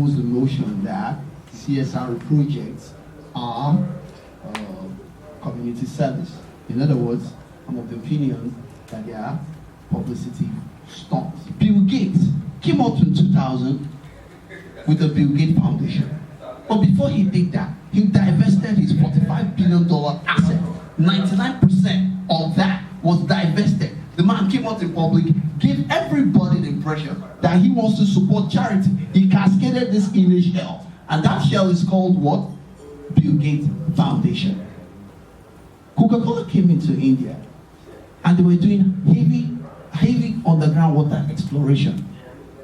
holds the notion that CSR projects are community service. In other words, I'm of the opinion that they are publicity stunts. Bill Gates came out in 2000 with the Bill Gates Foundation. But before he did that, he divested his $45 billion asset. 99% of that was divested. The man came out in public, gave everybody the impression that he wants to support charity. He cascaded this in a shell. And that shell is called what? Bill Gates Foundation. Coca-Cola came into India and they were doing heavy underground water exploration.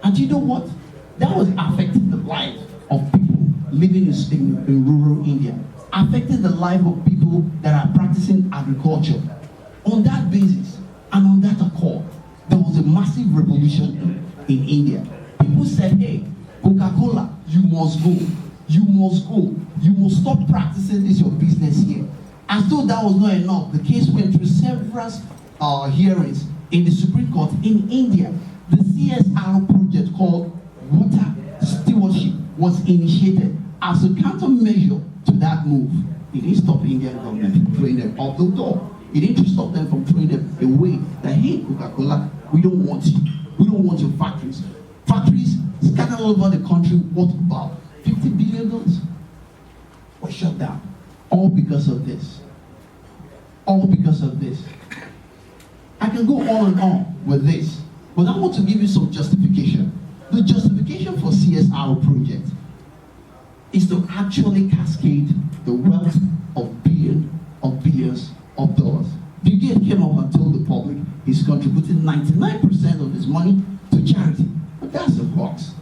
And you know what? That was affecting the life of people living in rural India, affecting the life of people that are practicing agriculture. On that basis and on that accord, there was a massive revolution in India. People said, hey, Coca-Cola, you must go. You must go. You must stop practicing this your business here. As though that was not enough, the case went through several hearings in the Supreme Court in India. The CSR project called Water Stewardship was initiated as a countermeasure to that move. It didn't stop the Indian government from throwing them off the door. It didn't stop them from throwing them away. That, hey, Coca-Cola, we don't want you. We don't want your factories. Factories scattered all over the country, what about $50 billion? Were shut down. All because of this. All because of this. I can go on and on with this, but I want to give you some justification. The justification for CSR project is to actually cascade the wealth of billions of dollars. Bill Gates came up and told the public he's contributing 99% of his money to charity. But that's a hoax.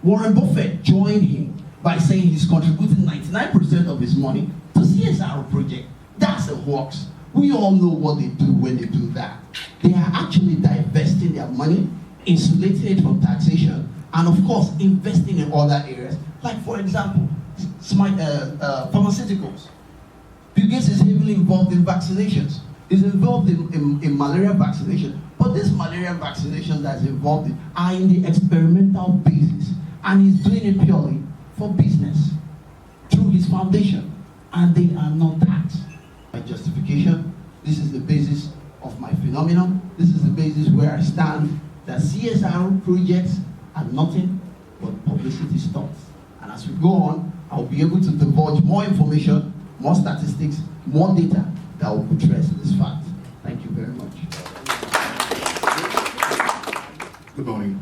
Warren Buffett joined him by saying he's contributing 99% of his money to CSR project. That's a hoax. We all know what they do when they do that. They are actually divesting their money, insulating it from taxation, and of course, investing in other areas. Like, for example, pharmaceuticals. Bill Gates is heavily involved in vaccinations. He's involved in malaria vaccination. But these malaria vaccinations that he's involved in are in the experimental basis. And he's doing it purely for business through his foundation. And they are not taxed. My justification, this is the basis of my phenomenon. This is the basis where I stand, that CSR projects are nothing but publicity stunts. And as we go on, I'll be able to divulge more information, more statistics, more data that will buttress this fact. Thank you very much. Good morning.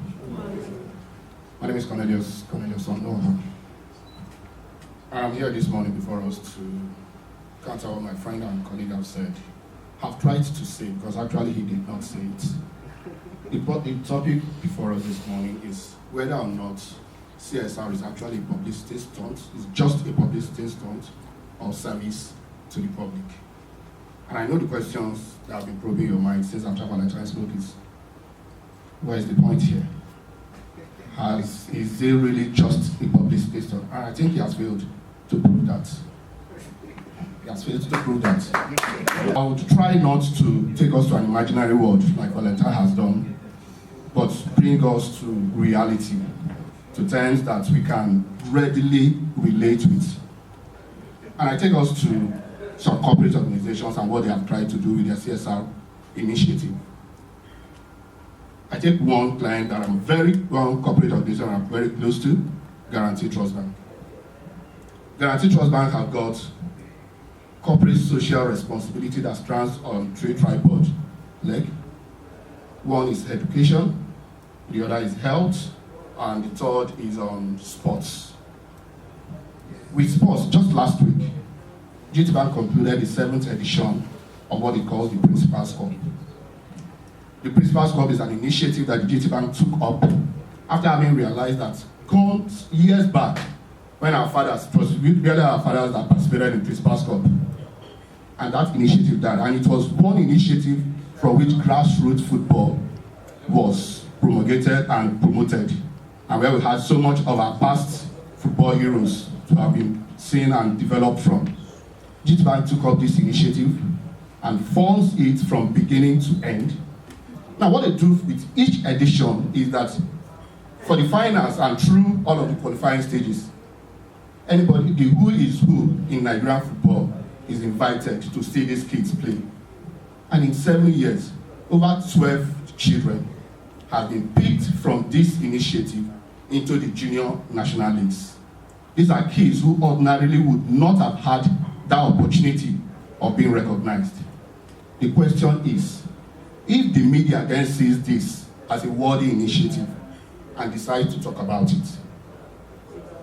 My name is Cornelius Onuoha. I'm here this morning before us to counter what my friend and colleague have said. Have tried to say, because actually he did not say it. The topic before us this morning is whether or not CSR is actually a publicity stunt, is just a publicity stunt or service to the public. And I know the questions that have been probing your mind since after Valentine spoke is, where is the point here? Is it really just a publicity stunt? And I think he has failed to prove that. He has failed to prove that. I would try not to take us to an imaginary world like Valentine has done, but bring us to reality, to terms that we can readily relate with. And I take us to some corporate organizations and what they have tried to do with their CSR initiative. I take one client that I'm one corporate organization I'm very close to, Guarantee Trust Bank. Guarantee Trust Bank have got corporate social responsibility that stands on three tripod leg. One is education, the other is health, and the third is on sports. With sports, just last week, GT Bank concluded the 7th edition of what it calls the Principal's Cup. The Principal's Cup is an initiative that the GT Bank took up after having realized that years back, when our fathers, it was really our fathers that participated in Principal's Cup. And that initiative died. And it was one initiative from which grassroots football was promulgated and promoted. And where we had so much of our past football heroes to have been seen and developed from. GT Bank took up this initiative and funds it from beginning to end. Now what they do with each edition is that For the finals and through all of the qualifying stages, anybody, the who is who in Nigerian football is invited to see these kids play. And in 7 years, over 12 children have been picked from this initiative into the junior national leagues. These are kids who ordinarily would not have had that opportunity of being recognized. The question is, if the media then sees this as a worthy initiative and decides to talk about it,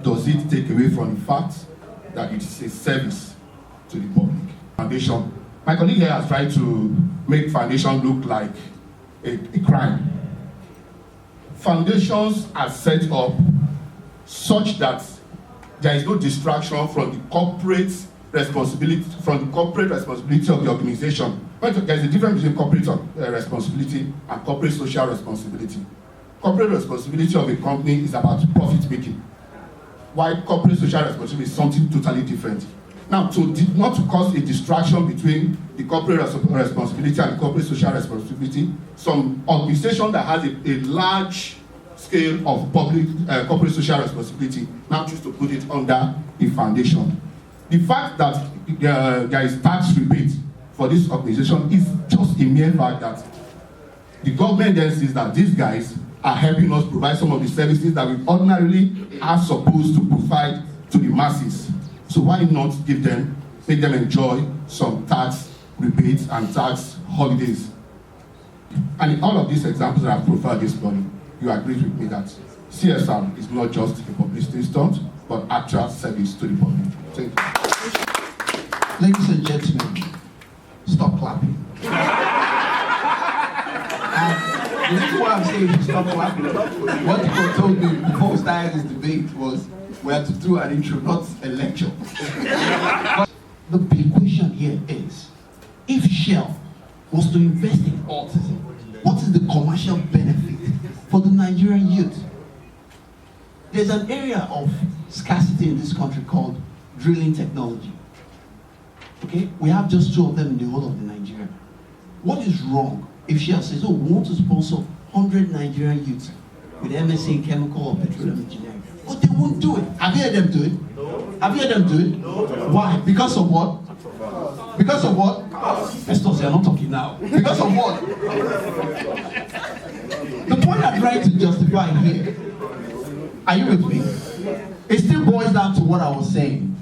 does it take away from the fact that it is a service to the public? Foundation. My colleague here has tried to make foundation look like a crime. Foundations are set up such that there is no distraction from the corporate responsibility of the organization. But there is a difference between corporate responsibility and corporate social responsibility. Corporate responsibility of a company is about profit making, while corporate social responsibility is something totally different. Now, not to cause a distraction between the corporate responsibility and the corporate social responsibility, some organization that has a large scale of public corporate social responsibility now choose to put it under a foundation. The fact that there is tax rebate for this organization is just a mere fact that the government then sees that these guys are helping us provide some of the services that we ordinarily are supposed to provide to the masses. So why not make them enjoy some tax rebates and tax holidays? And in all of these examples that I've profiled this morning, you agree with me that CSR is not just a publicity stunt, but actual service to the public. Thank you. Ladies and gentlemen, stop clapping. The reason why I'm saying stop clapping, what people told me before we started this debate was we had to do an intro, not a lecture. The big question here is, if Shell was to invest in autism, what is the commercial benefit for the Nigerian youth? There's an area of scarcity in this country called drilling technology. Okay, we have just 2 of them in the whole of the Nigeria. What is wrong if Shell says, oh, we want to sponsor 100 Nigerian youths with MSc in chemical or petroleum engineering? But they won't do it. Have you heard them do it? No. Have you heard them do it? No. Why? Because of what? Because of what? Pastors, they are not talking now. Because of what? The point I'm trying to justify here, are you with me? It still boils down to what I was saying,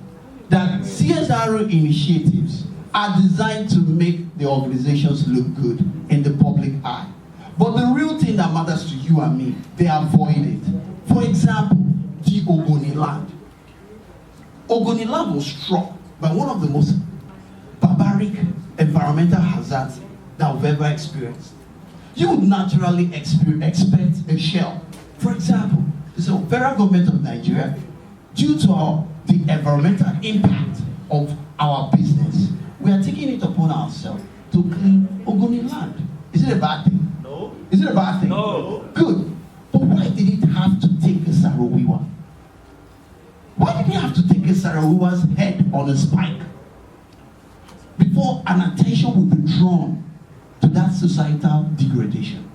that CSR initiatives are designed to make the organizations look good in the public eye. But the real thing that matters to you and me, they avoid it. For example, the Ogoni land. Ogoni land was struck by one of the most barbaric environmental hazards that we've ever experienced. You would naturally expect a shell. For example, the federal government of Nigeria, due to the environmental impact of our business, we are taking it upon ourselves to clean Ogoni land. Is it a bad thing? No. Is it a bad thing? No. Good. But why did it have to take a Sarawiwa? Why did it have to take a Sarawiwa's head on a spike before an attention would be drawn to that societal degradation?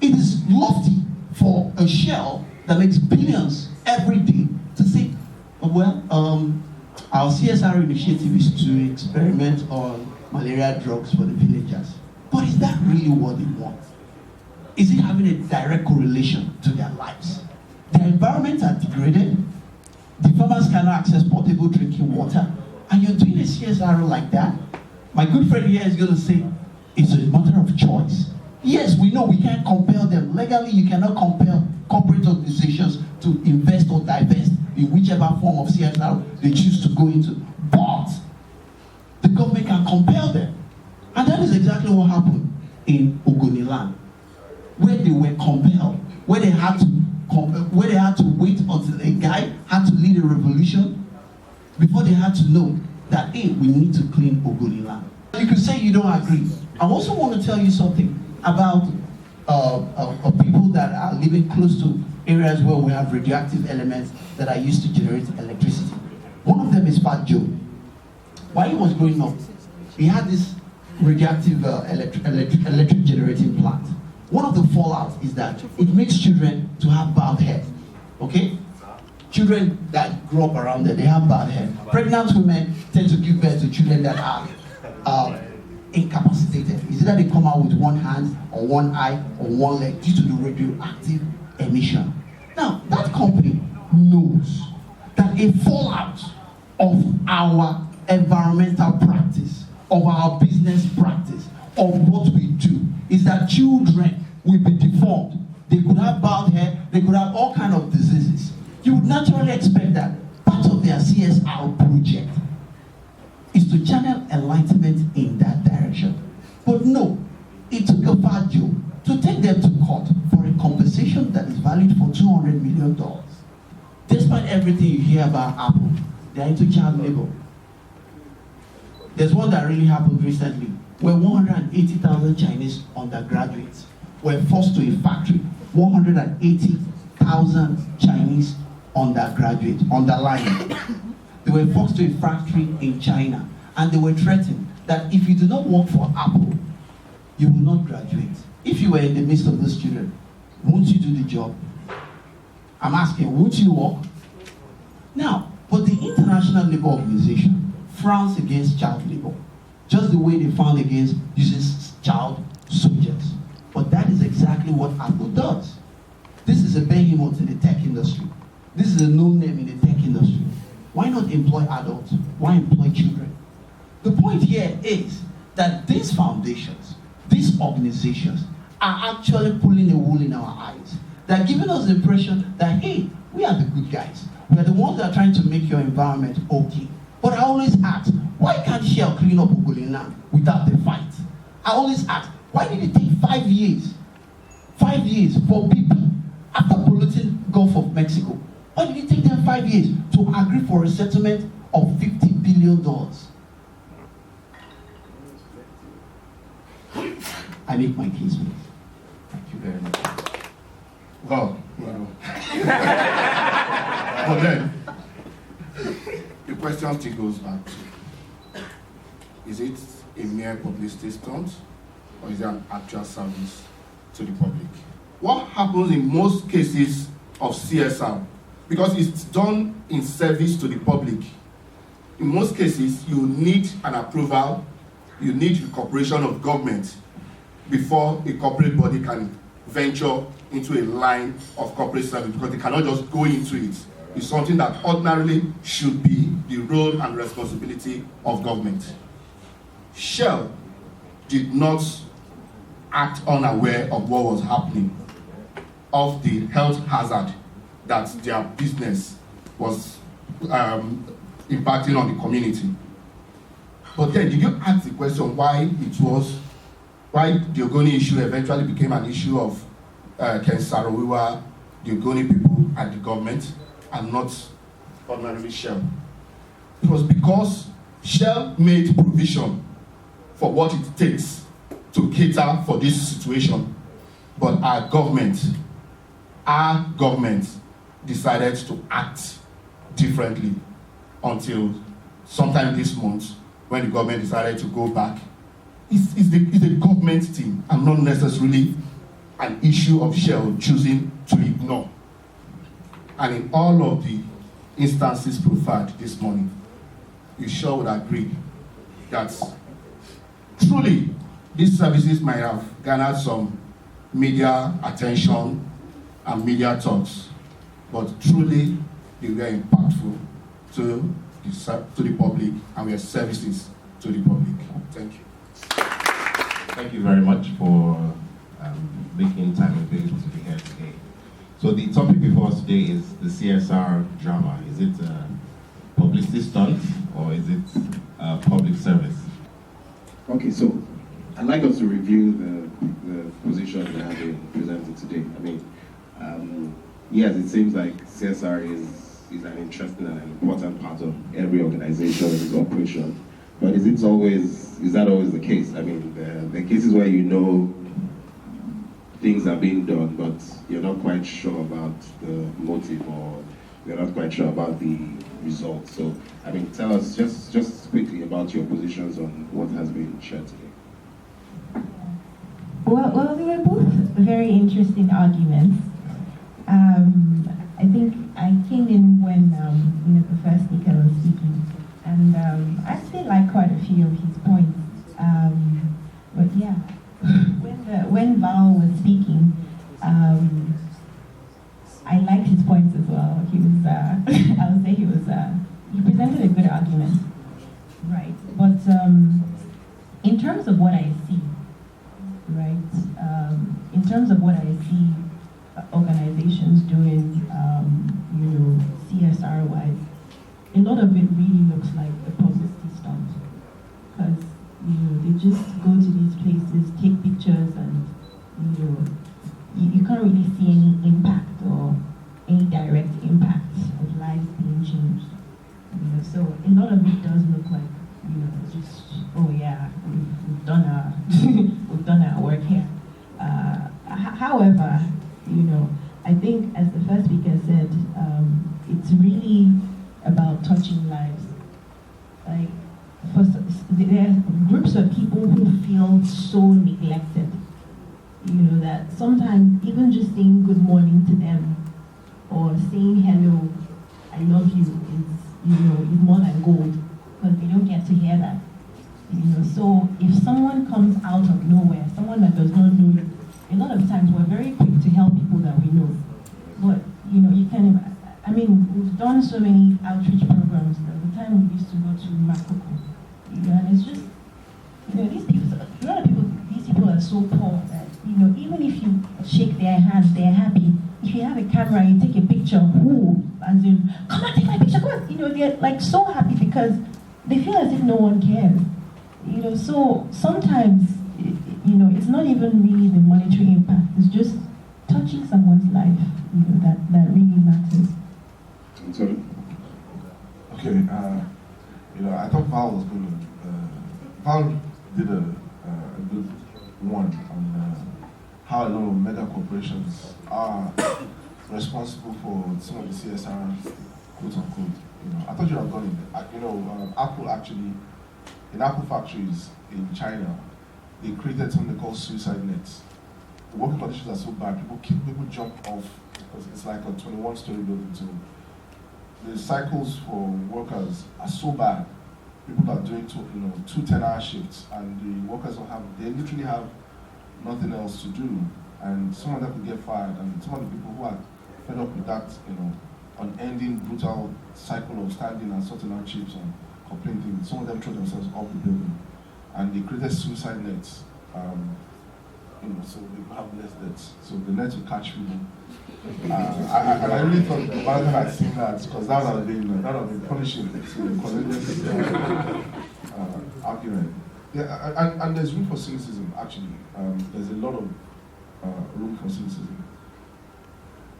It is lofty for a shell that makes billions every day to say, well, our CSR initiative is to experiment on malaria drugs for the villagers. But is that really what they want? Is it having a direct correlation to their lives? Their environments are degraded. The farmers cannot access potable drinking water. And you're doing a CSR like that? My good friend here is going to say, it's a matter of choice. Yes, we know we can't compel them. Legally, you cannot compel corporate organizations to invest or divest in whichever form of CSR they choose to go into. But the government can compel them. And that is exactly what happened in Ogoniland, where they were compelled, where they had to wait until a guy had to lead a revolution before they had to know that, hey, we need to clean Ogoniland. You could say you don't agree. I also want to tell you something about people that are living close to areas where we have radioactive elements that are used to generate electricity. One of them is Fat Joe. While he was growing up, he had this radioactive electric generating plant. one of the fallouts is that it makes children to have bad hair. Okay? Children that grow up around there, they have bad hair. Pregnant women tend to give birth to children that are incapacitated. Is it that they come out with one hand or one eye or one leg due to the radioactive emission? Now, that company knows that a fallout of our environmental practice, of our business practice, of what we do, is that children will be deformed. They could have bald hair, they could have all kinds of diseases. You would naturally expect that part of their CSR project is to channel enlightenment in that direction. But no, it took a Fajo to take them to court for a compensation that is valued for $200 million. Despite everything you hear about Apple, they're into child labor. There's one that really happened recently, where 180,000 Chinese undergraduates were forced to a factory. 180,000 Chinese undergraduates, underlined. They were forced to a factory in China, and they were threatened that if you do not work for Apple, you will not graduate. If you were in the midst of those children, won't you do the job? I'm asking, won't you work? Now, but the International Labour Organization frowns against child labor, just the way they frown against using child soldiers. But that is exactly what Apple does. This is a behemoth in the tech industry. This is a known name in the tech industry. Why not employ adults? Why employ children? The point here is that these foundations, these organizations, are actually pulling a wool in our eyes. They're giving us the impression that, hey, we are the good guys. We are the ones that are trying to make your environment okay. But I always ask, why can't Shell clean up Ugolina without the fight? I always ask, why did it take 5 years? 5 years for BP after polluting Gulf of Mexico. Why did it take them 5 years to agree for a settlement of $50 billion? I make my case, please. Thank you very much. Well, but then, the question still goes back to, is it a mere publicity stunt, or is it an actual service to the public? What happens in most cases of CSR, because it's done in service to the public, in most cases you need an approval, you need the cooperation of government before a corporate body can venture into a line of corporate service, because they cannot just go into it. It's something that ordinarily should be the role and responsibility of government. Shell did not act unaware of what was happening, of the health hazard that their business was impacting on the community. But then, did you ask the question why the Ogoni issue eventually became an issue of Ken Saro-Wiwa, the Ogoni people, and the government, and not ordinarily Shell? It was because Shell made provision for what it takes to cater for this situation, but our government decided to act differently until sometime this month, when the government decided to go back. It's a government thing, and not necessarily an issue of Shell choosing to ignore. And in all of the instances profiled this morning, you sure would agree that truly these services might have garnered some media attention and media talks, but truly they were impactful to the public, and were services to the public. Thank you. Thank you very much for making time available to be here today. So the topic before us today is the CSR drama. Is it a publicity stunt, or is it a public service? Okay, so I'd like us to review the position that have been presented today. I mean, yes, it seems like CSR is an interesting and an important part of every organization and its operation. But is that always the case? I mean, there are cases where you know things are being done, but you're not quite sure about the motive, or you're not quite sure about the results. So, I mean, tell us just quickly about your positions on what has been shared today. Well, they were both very interesting arguments. I think I came in when the first speaker was speaking, and I actually like quite a few of his points. But yeah, when Val was speaking, I liked his points as well. He was, I would say he presented a good argument, right? But in terms of what I see, right? In terms of what I see organizations doing, CSR-wise, a lot of it really looks like a publicity stunt, because they just go to these places, take pictures, and you can't really see any impact or any direct impact of lives being changed. So a lot of it does look like just, oh yeah, we've done our we've done our work here. However, I think, as the first speaker said, it's really about touching lives. Like, there are groups of people who feel so neglected, that sometimes even just saying good morning to them or saying hello, I love you, is more than gold, because they don't get to hear that. So if someone comes out of nowhere, someone that does not know you, a lot of times we're very quick to help people that we know. But you can, we've done so many outreach programs. The time we used to go to Makoko, and it's just, these people, a lot of people, these people are so poor that, even if you shake their hands, they're happy. If you have a camera, you take a picture, as in, come on, take my picture, come on. They're like so happy because they feel as if no one cares. So sometimes, it's not even really the monetary impact. It's just touching someone's life, that really matters. Tolu? Okay, I thought Val was going to. Val did a good one on how a lot of mega corporations are responsible for some of the CSR, quote unquote. I thought you had gone in. Apple actually, in Apple factories in China, they created something they call suicide nets. The working conditions are so bad, people jump off, because it's like a 21-story building. So the cycles for workers are so bad. People are doing two 10-hour shifts, and the workers they literally have nothing else to do, and some of them could get fired, and some of the people who are fed up with that, unending brutal cycle of standing and sorting out chips and complaining, some of them throw themselves off the building, and they created suicide nets, so they have less nets, so the nets will catch people. I really thought Valentine had seen that, because that would have been punishing to the Cornelius argument. Yeah, and there's room for cynicism, actually. There's a lot of room for cynicism.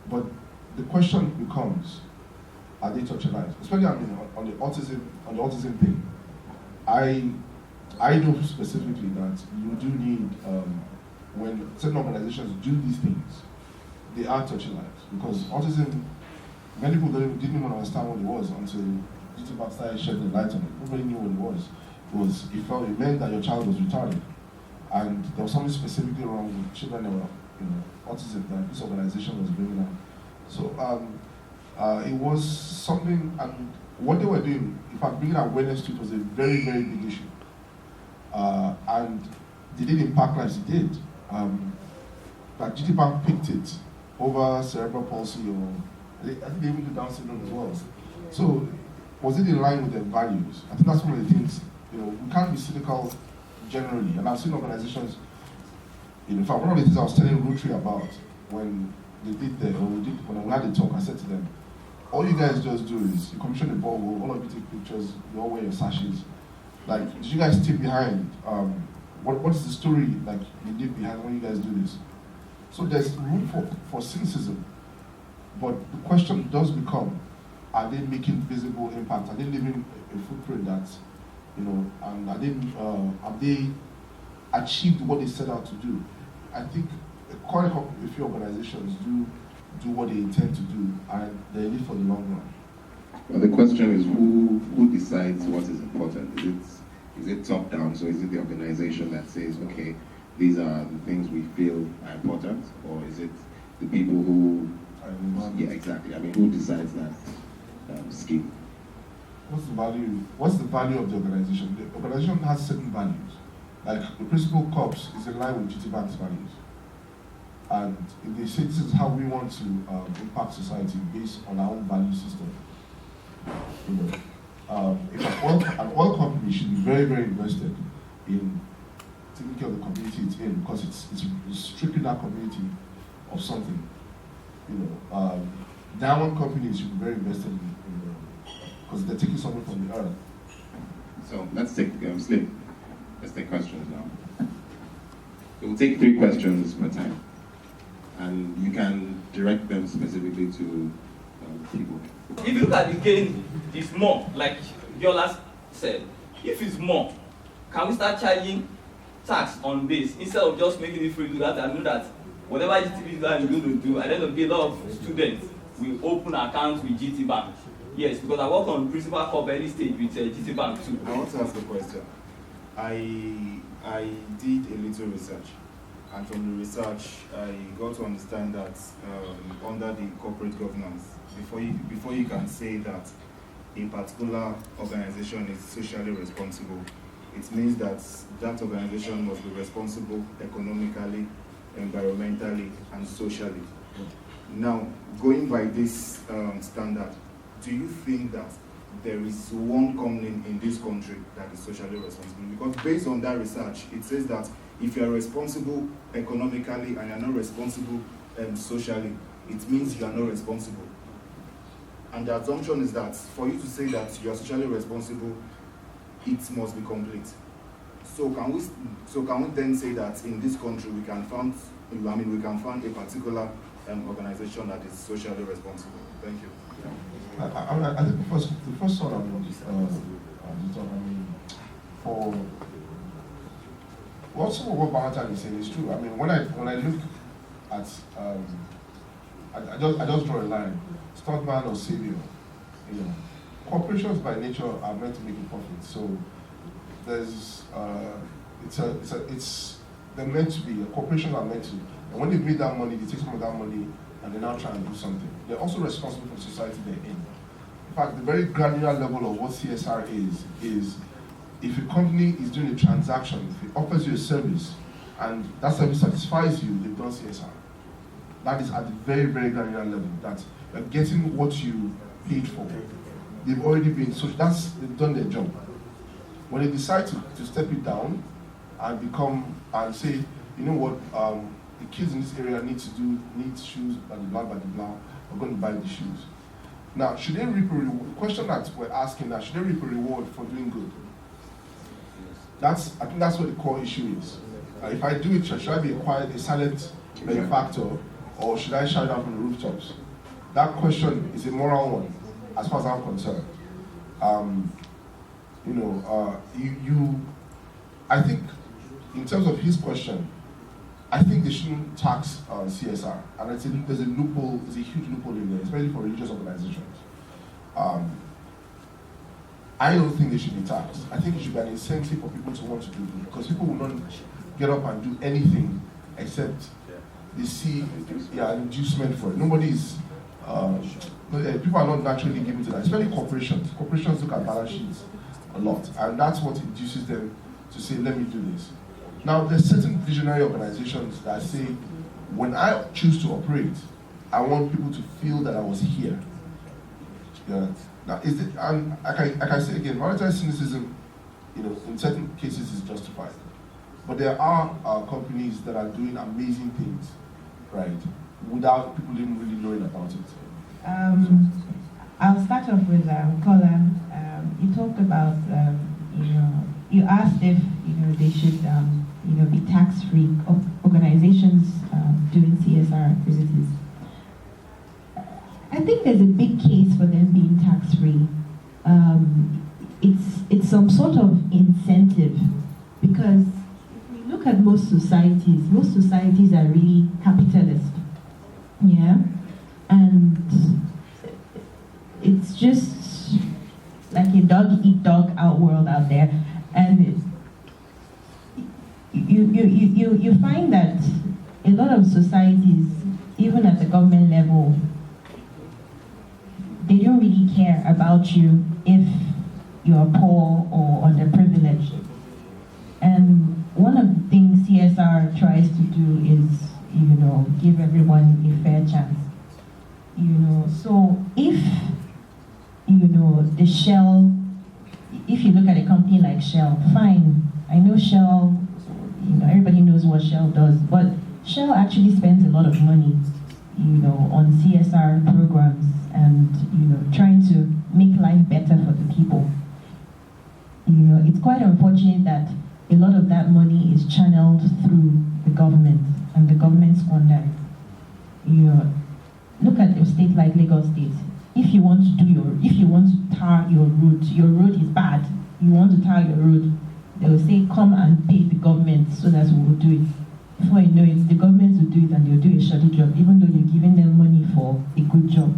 But the question becomes, are they touching lives? Especially on the autism thing. I know specifically that you do need, when certain organizations do these things, they are touching lives. Because autism, many people didn't even understand what it was until YouTube started shedding light on it. Nobody knew what it was. It meant that your child was retarded. And there was something specifically wrong with children that were autism that this organization was bringing out. So it was something, and what they were doing, in fact, bringing awareness to it was a very, very big issue. And they did impact lives, it did. Like GT Bank picked it over cerebral palsy, or I think they even do Down syndrome as well. So was it in line with their values? I think that's one of the things, we can't be cynical generally. And I've seen organizations, in fact, one of the things I was telling Rotary about when they did when we had the talk, I said to them, all you guys just do is you commission the ball, all of you take pictures, you all wear your sashes. Like, did you guys stay behind? What is the story like you leave behind when you guys do this? So there's room for cynicism, but the question does become, are they making visible impact? Are they leaving a footprint that, and have they achieved what they set out to do? I think quite a few organizations do what they intend to do, and they live for the long run. Well, the question is, who decides what is important? Is it top down? So is it the organization that says, okay, these are the things we feel are important, or is it the people who, yeah, exactly, I mean, who decides that scheme? What's the value of the organization? The organization has certain values. Like the principal corps is in line with GT Bank's values. And if they say this is how we want to impact society based on our own value system, you know, if an oil company should be very, very invested in taking care of the community it's in, because it's stripping that community of something. You know, diamond companies should be very invested in because they're taking something from the earth. So let's take Slim. Let's take questions now. We'll take 3 questions per time, and you can direct them specifically to people. If you look at the gain, it's more, like Adeola said. If it's more, can we start charging tax on this instead of just making it free to that? I know that whatever GT is going to do, at the end of the day, a lot of students will open accounts with GT Bank. Yes, because I work on principal corp early stage with GT Bank too. I want to ask a question. I did a little research, and from the research, I got to understand that under the corporate governance, before you can say that a particular organization is socially responsible, it means that that organization must be responsible economically, environmentally, and socially. Now, going by this standard, do you think that there is one company in this country that is socially responsible? Because based on that research, it says that if you are responsible economically and you are not responsible socially, it means you are not responsible. And the assumption is that for you to say that you are socially responsible, it must be complete. So can we then say that in this country we can find a particular organization that is socially responsible? Thank you. I think the first one I mean, for some of what Valentine is saying is true. I mean, when I look at I just draw a line, stuntman or savior. You know, corporations by nature are meant to make a profit. So there's they're meant to be, corporations are meant to, and when they made that money, they take some of that money and they now try and do something. They're also responsible for the society they're in. In fact, the very granular level of what CSR is if a company is doing a transaction, if it offers you a service, and that service satisfies you, they've done CSR. That is at the very, very granular level, that you're getting what you paid for. They've already been, so they've done their job. When they decide to step it down and say, you know what, the kids in this area need shoes, blah, blah, blah, we're going to buy the shoes. Now, should they reap a reward? The question that we're asking now, should they reap a reward for doing good? I think that's what the core issue is. If I do it, should I be a silent benefactor, or should I shout out from the rooftops? That question is a moral one, as far as I'm concerned. I think, in terms of his question, I think they shouldn't tax CSR, and there's a loophole, there's a huge loophole in there, especially for religious organizations. I don't think they should be taxed. I think it should be an incentive for people to want to do good, because people will not get up and do anything except they see an inducement for it. People are not naturally given to that, especially corporations. Corporations look at balance sheets a lot, and that's what induces them to say, let me do this. Now, there's certain visionary organizations that say, when I choose to operate, I want people to feel that I was here. Yeah. Now, and I can say again, monetary cynicism, in certain cases is justified. But there are companies that are doing amazing things, right, without people even really knowing about it. I'll start off with Kola. You talked about, you asked if, they should, be tax-free organizations doing CSR activities. I think there's a big case for them being tax-free. It's some sort of incentive, because if we look at most societies are really capitalist, yeah, and it's just like a dog-eat-dog out world out there, and you find that a lot of societies, even at the government level, they don't really care about you if you're poor or underprivileged. And one of the things CSR tries to do is, give everyone a fair chance. So if, the Shell, if you look at a company like Shell, fine, I know Shell, everybody knows what Shell does, but Shell actually spends a lot of money, on CSR programs and, trying to make life better for the people. It's quite unfortunate that a lot of that money is channeled through the government and the government squander it. Look at a state like Lagos State. If you want to tar your road is bad, you want to tar your road, they will say, come and pay the government so that we will do it. Before you know it, the government will do it and they'll do a shoddy job, even though you're giving them money for a good job.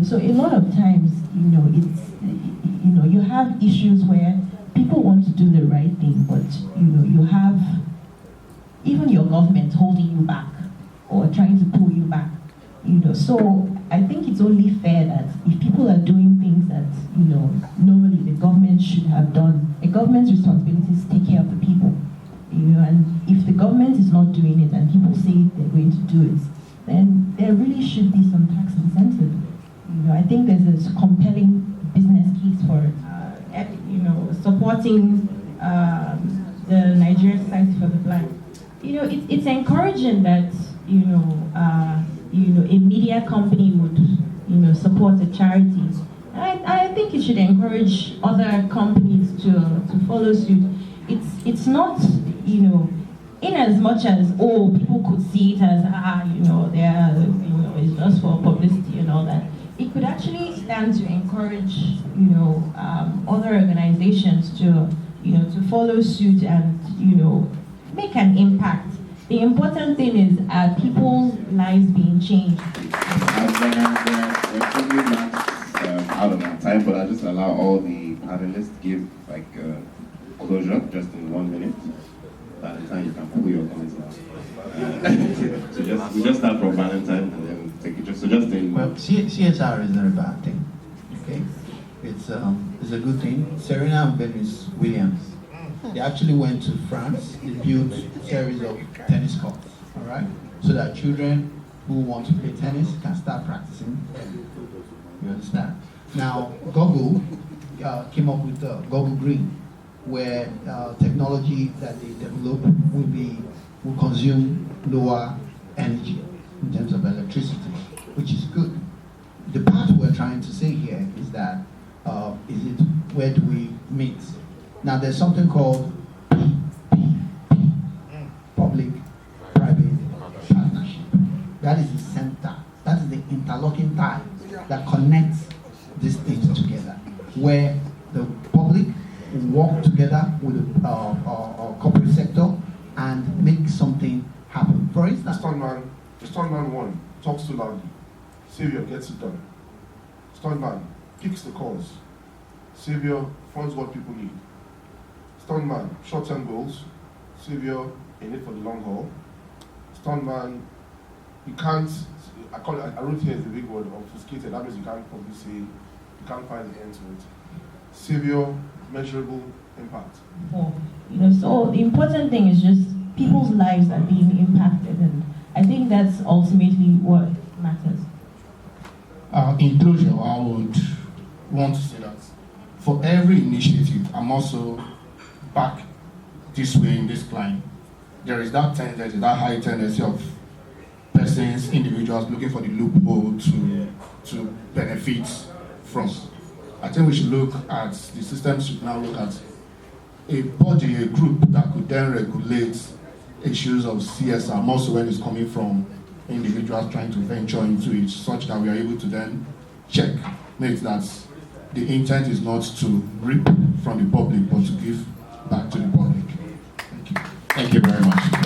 So a lot of times, you have issues where people want to do the right thing, but you have even your government holding you back or trying to pull you back. So I think it's only fair that if people are doing things that normally the government should have done, a government's responsibility is to take care of the people. And if the government is not doing it and people say they're going to do it, then there really should be some tax incentive. I think there's this compelling business case for supporting the Nigerian Society for the Blind. It's encouraging that a media company would support a charity. I think it should encourage other companies to follow suit. It's not in as much as people could see it as it's just for publicity and all that. It could actually stand to encourage other organizations to follow suit and make an impact. The important thing is people's lives being changed. We're probably not out of our time, but I'll just allow all the panelists to give closure just in 1 minute. Valentine, you can pull your comments now. We just start from Valentine and then take it just in. Well, CSR is not a bad thing. Okay, it's a good thing. Serena and Venus Williams, they actually went to France. They built a series of tennis courts. All right, so that children who want to play tennis can start practicing. You understand? Now, Google came up with Google Green, where technology that they develop will consume lower energy in terms of electricity, which is good. The part we're trying to say here is that where do we mix? Now there's something called PPP, public-private partnership. That is the center. That is the interlocking tie that connects these things together, where the public work together with the corporate sector and make something happen. For instance, Stuntman 1 talks too loudly. Savior gets it done. Stuntman kicks the cause. Savior funds what people need. Stuntman, short-term goals. Savior in it for the long haul. Stuntman, you can't, I wrote here is the big word, obfuscated. That means you can't probably say, you can't find the end to it. Savior, measurable impact. So the important thing is just people's lives are being impacted, and I think that's ultimately what matters. In closure, I would want to say that for every initiative, I'm also back this way in this climb. There is that tendency, that high tendency of persons, individuals looking for the loophole to benefit from. I think we should look at, the system should now look at a body, a group that could then regulate issues of CSR, mostly when it's coming from individuals trying to venture into it, such that we are able to then check that the intent is not to reap from the public, but to give back to the public. Thank you. Thank you very much.